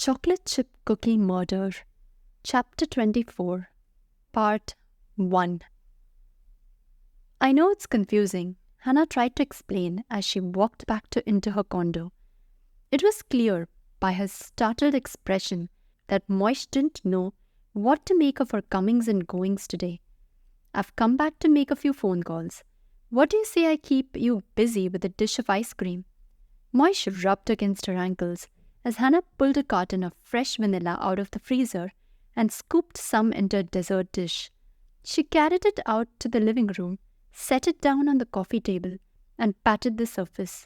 Chocolate Chip Cookie Murder, Chapter 24, Part 1. I know it's confusing, Hannah tried to explain as she walked back into her condo. It was clear by her startled expression that Moish didn't know what to make of her comings and goings today. I've come back to make a few phone calls. What do you say I keep you busy with a dish of ice cream? Moish rubbed against her ankles as Hannah pulled a carton of fresh vanilla out of the freezer and scooped some into a dessert dish. She carried it out to the living room, set it down on the coffee table, and patted the surface.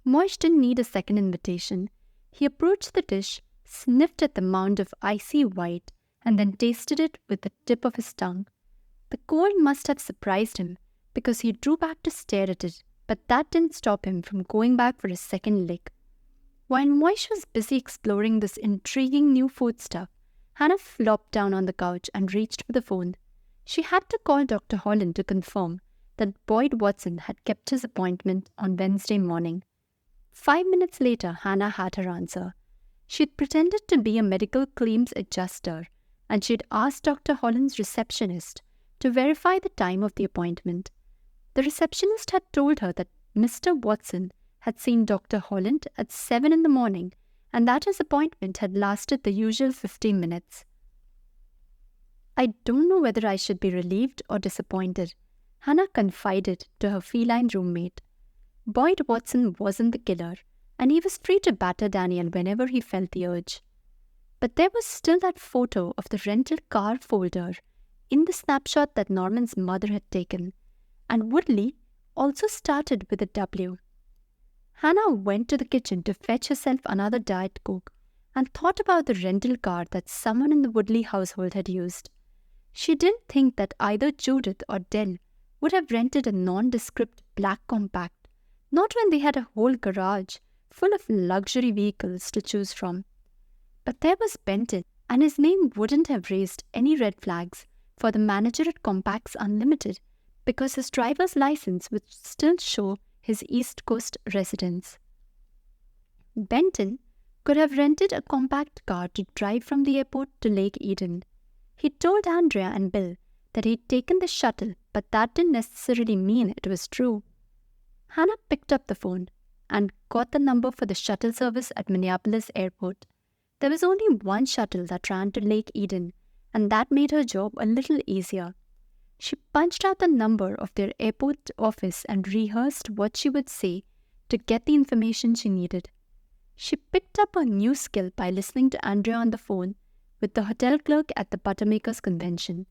Moish didn't need a second invitation. He approached the dish, sniffed at the mound of icy white, and then tasted it with the tip of his tongue. The cold must have surprised him, because he drew back to stare at it, but that didn't stop him from going back for a second lick. While Moish was busy exploring this intriguing new foodstuff, Hannah flopped down on the couch and reached for the phone. She had to call Dr. Holland to confirm that Boyd Watson had kept his appointment on Wednesday morning. 5 minutes later, Hannah had her answer. She'd pretended to be a medical claims adjuster, and she'd asked Dr. Holland's receptionist to verify the time of the appointment. The receptionist had told her that Mr. Watson had seen Dr. Holland at 7 in the morning and that his appointment had lasted the usual 15 minutes. I don't know whether I should be relieved or disappointed, Hannah confided to her feline roommate. Boyd Watson wasn't the killer, and he was free to batter Daniel whenever he felt the urge. But there was still that photo of the rental car folder in the snapshot that Norman's mother had taken, and Woodley also started with a W. Hannah went to the kitchen to fetch herself another Diet Coke and thought about the rental car that someone in the Woodley household had used. She didn't think that either Judith or Dell would have rented a nondescript black compact, not when they had a whole garage full of luxury vehicles to choose from. But there was Benton, and his name wouldn't have raised any red flags for the manager at Compacts Unlimited, because his driver's license would still show his East Coast residence. Benton could have rented a compact car to drive from the airport to Lake Eden. He told Andrea and Bill that he'd taken the shuttle, but that didn't necessarily mean it was true. Hannah picked up the phone and got the number for the shuttle service at Minneapolis Airport. There was only one shuttle that ran to Lake Eden, and that made her job a little easier. She punched out the number of their airport office and rehearsed what she would say to get the information she needed. She picked up a new skill by listening to Andrea on the phone with the hotel clerk at the Buttermakers Convention.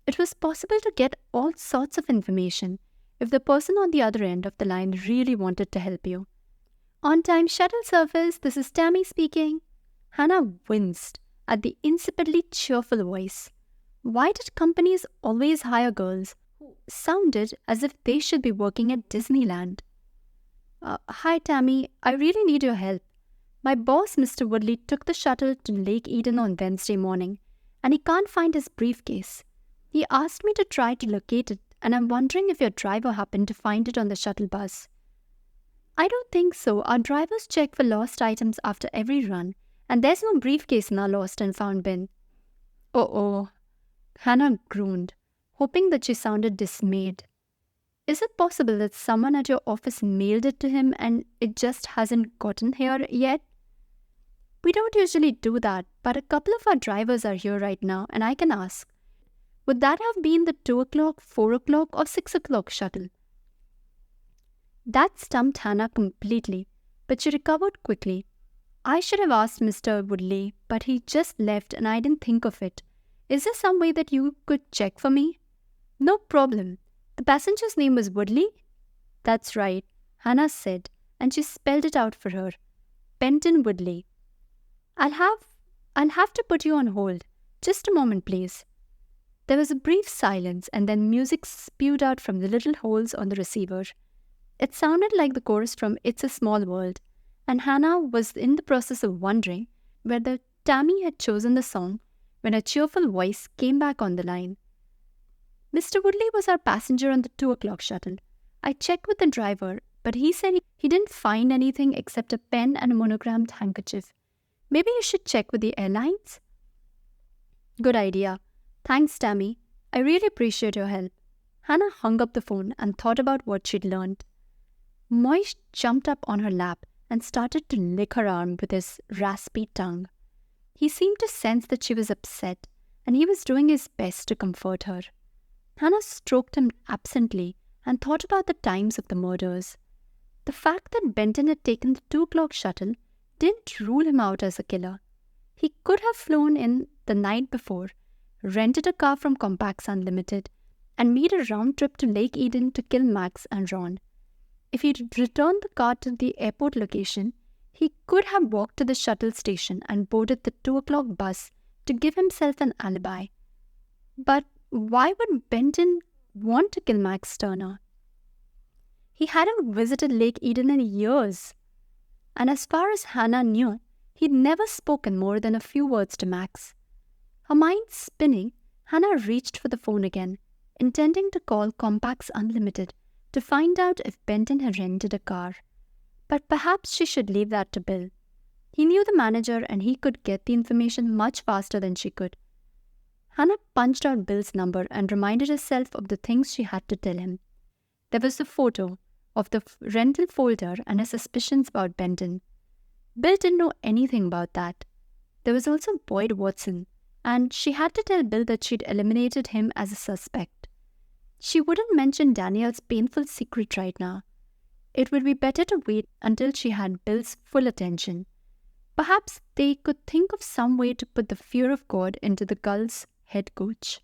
It was possible to get all sorts of information if the person on the other end of the line really wanted to help you. On-time shuttle service, this is Tammy speaking. Hannah winced at the insipidly cheerful voice. Why did companies always hire girls who sounded as if they should be working at Disneyland? Hi, Tammy. I really need your help. My boss, Mr. Woodley, took the shuttle to Lake Eden on Wednesday morning, and he can't find his briefcase. He asked me to try to locate it, and I'm wondering if your driver happened to find it on the shuttle bus. I don't think so. Our drivers check for lost items after every run, and there's no briefcase in our lost and found bin. Uh-oh. Hannah groaned, hoping that she sounded dismayed. Is it possible that someone at your office mailed it to him and it just hasn't gotten here yet? We don't usually do that, but a couple of our drivers are here right now, and I can ask. Would that have been the 2 o'clock, 4 o'clock, or 6 o'clock shuttle? That stumped Hannah completely, but she recovered quickly. I should have asked Mr. Woodley, but he just left and I didn't think of it. Is there some way that you could check for me? No problem. The passenger's name was Woodley? That's right, Hannah said, and she spelled it out for her. Benton Woodley. I'll have to put you on hold. Just a moment, please. There was a brief silence, and then music spewed out from the little holes on the receiver. It sounded like the chorus from It's a Small World, and Hannah was in the process of wondering whether Tammy had chosen the song when a cheerful voice came back on the line. Mr. Woodley was our passenger on the 2 o'clock shuttle. I checked with the driver, but he said he didn't find anything except a pen and a monogrammed handkerchief. Maybe you should check with the airlines? Good idea. Thanks, Tammy. I really appreciate your help. Hannah hung up the phone and thought about what she'd learned. Moish jumped up on her lap and started to lick her arm with his raspy tongue. He seemed to sense that she was upset, and he was doing his best to comfort her. Hannah stroked him absently and thought about the times of the murders. The fact that Benton had taken the 2 o'clock shuttle didn't rule him out as a killer. He could have flown in the night before, rented a car from Compacts Unlimited, and made a round trip to Lake Eden to kill Max and Ron. If he'd returned the car to the airport location, he could have walked to the shuttle station and boarded the 2 o'clock bus to give himself an alibi. But why would Benton want to kill Max Turner? He hadn't visited Lake Eden in years. And as far as Hannah knew, he'd never spoken more than a few words to Max. Her mind spinning, Hannah reached for the phone again, intending to call Compacts Unlimited to find out if Benton had rented a car. But perhaps she should leave that to Bill. He knew the manager and he could get the information much faster than she could. Hannah punched out Bill's number and reminded herself of the things she had to tell him. There was the photo of the rental folder and her suspicions about Benton. Bill didn't know anything about that. There was also Boyd Watson, and she had to tell Bill that she'd eliminated him as a suspect. She wouldn't mention Danielle's painful secret right now. It would be better to wait until she had Bill's full attention. Perhaps they could think of some way to put the fear of God into the Gull's head coach.